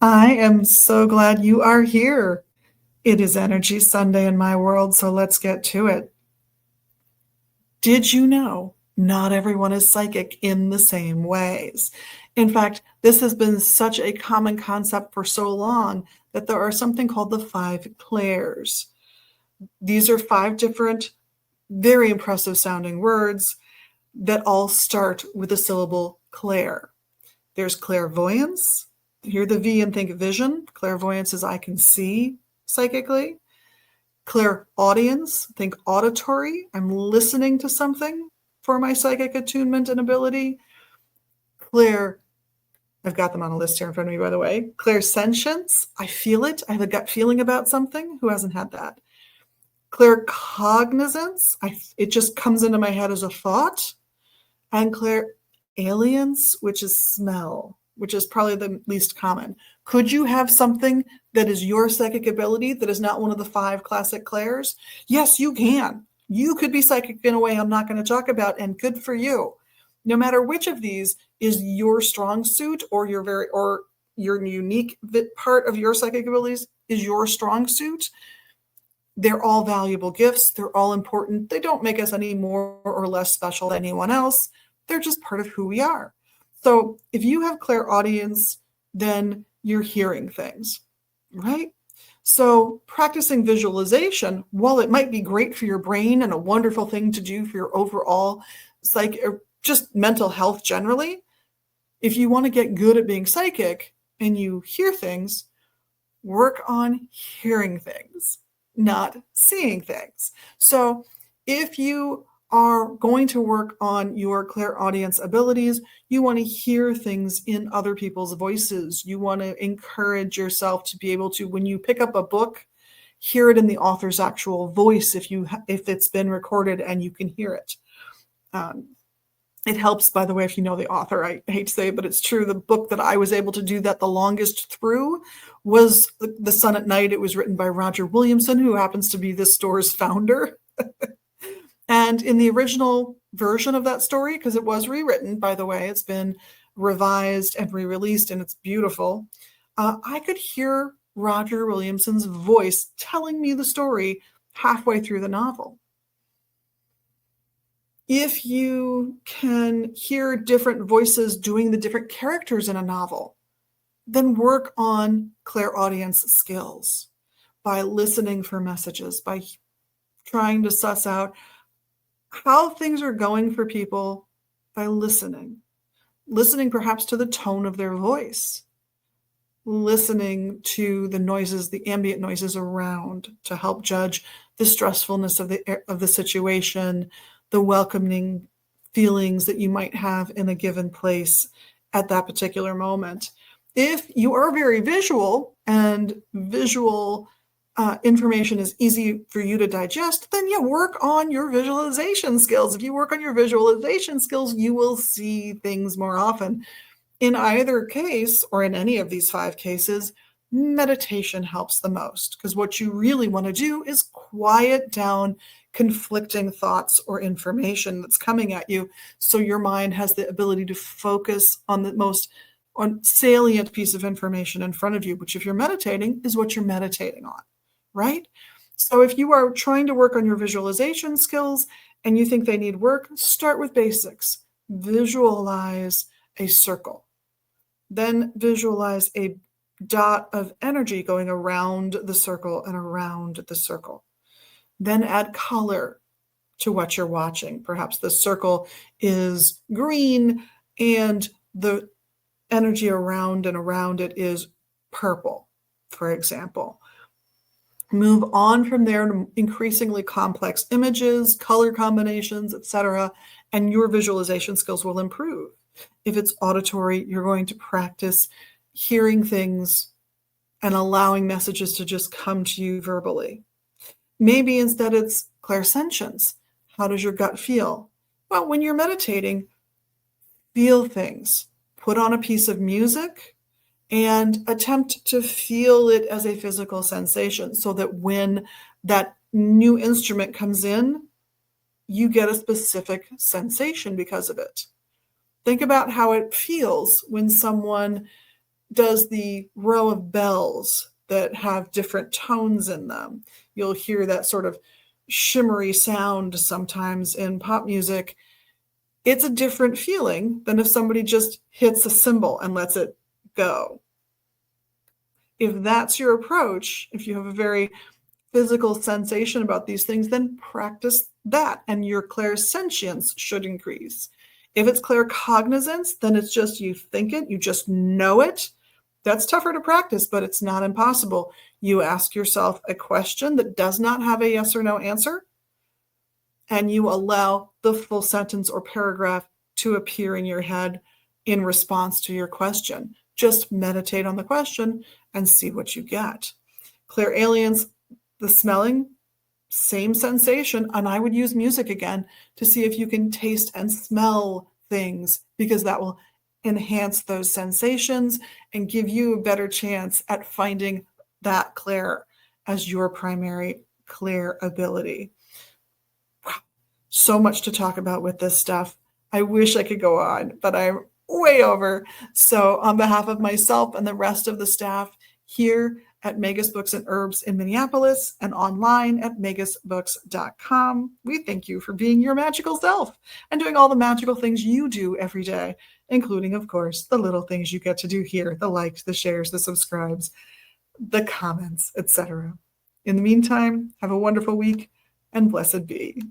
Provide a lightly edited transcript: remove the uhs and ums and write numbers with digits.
I am so glad you are here. It is Energy Sunday in my world, so let's get to it. Did you know not everyone is psychic in the same ways? In fact, this has been such a common concept for so long that there are something called the five clairs. These are five different, very impressive sounding words that all start with the syllable clair. There's clairvoyance. Hear the V and think vision. Clairvoyance is I can see psychically. Clairaudience, think auditory. I'm listening to something for my psychic attunement and ability. I've got them on a list here in front of me, by the way. Clairsentience, I feel it. I have a gut feeling about something. Who hasn't had that? Claircognizance, it just comes into my head as a thought. And clairalience, which is smell, which is probably the least common. Could you have something that is your psychic ability that is not one of the five classic clairs? Yes, you can. You could be psychic in a way I'm not going to talk about, and good for you. No matter which of these is your strong suit or your unique part of your psychic abilities is your strong suit, they're all valuable gifts. They're all important. They don't make us any more or less special than anyone else. They're just part of who we are. So if you have clairaudience, then you're hearing things, right? So practicing visualization, while it might be great for your brain and a wonderful thing to do for your overall just mental health generally, if you want to get good at being psychic and you hear things, work on hearing things, not seeing things. So if you are going to work on your clairaudience abilities, you want to hear things in other people's voices. You want to encourage yourself to be able to, when you pick up a book, hear it in the author's actual voice if it's been recorded and you can hear it. It helps, by the way, if you know the author. I hate to say it, but it's true. The book that I was able to do that the longest through was The Sun at Night. It was written by Roger Williamson, who happens to be this store's founder. And in the original version of that story, because it was rewritten, by the way, it's been revised and re-released, and it's beautiful. I could hear Roger Williamson's voice telling me the story halfway through the novel. If you can hear different voices doing the different characters in a novel, then work on clairaudience skills by listening for messages, by trying to suss out how things are going for people by listening perhaps to the tone of their voice, listening to the noises, the ambient noises around to help judge the stressfulness of the situation, the welcoming feelings that you might have in a given place at that particular moment. If you are very visual and visual information is easy for you to digest, then you work on your visualization skills. If you work on your visualization skills, you will see things more often. In either case, or in any of these five cases, meditation helps the most, because what you really want to do is quiet down conflicting thoughts or information that's coming at you, so your mind has the ability to focus on the most salient piece of information in front of you, which if you're meditating is what you're meditating on, right? So if you are trying to work on your visualization skills and you think they need work, start with basics. Visualize a circle. Then visualize a dot of energy going around the circle and around the circle. Then add color to what you're watching. Perhaps the circle is green and the energy around and around it is purple, for example. Move on from there to increasingly complex images, color combinations, etc., and your visualization skills will improve. If it's auditory, you're going to practice hearing things and allowing messages to just come to you verbally. Maybe instead it's clairsentience. How does your gut feel? Well, when you're meditating, feel things. Put on a piece of music and attempt to feel it as a physical sensation, so that when that new instrument comes in, you get a specific sensation because of it. Think about how it feels when someone does the row of bells that have different tones in them. You'll hear that sort of shimmery sound sometimes in pop music. It's a different feeling than if somebody just hits a cymbal and lets it go. If that's your approach, if you have a very physical sensation about these things, then practice that and your clairsentience should increase. If it's claircognizance, then it's just you think it, you just know it. That's tougher to practice, but it's not impossible. You ask yourself a question that does not have a yes or no answer, and you allow the full sentence or paragraph to appear in your head in response to your question. Just meditate on the question and see what you get. Clairalience, the smelling, same sensation. And I would use music again to see if you can taste and smell things, because that will enhance those sensations and give you a better chance at finding that clair as your primary clair ability. Wow. So much to talk about with this stuff. I wish I could go on, but I'm way over. So on behalf of myself and the rest of the staff here at Magus Books and Herbs in Minneapolis and online at magusbooks.com, we thank you for being your magical self and doing all the magical things you do every day, including, of course, the little things you get to do here, the likes, the shares, the subscribes, the comments, etc. In the meantime, have a wonderful week and blessed be.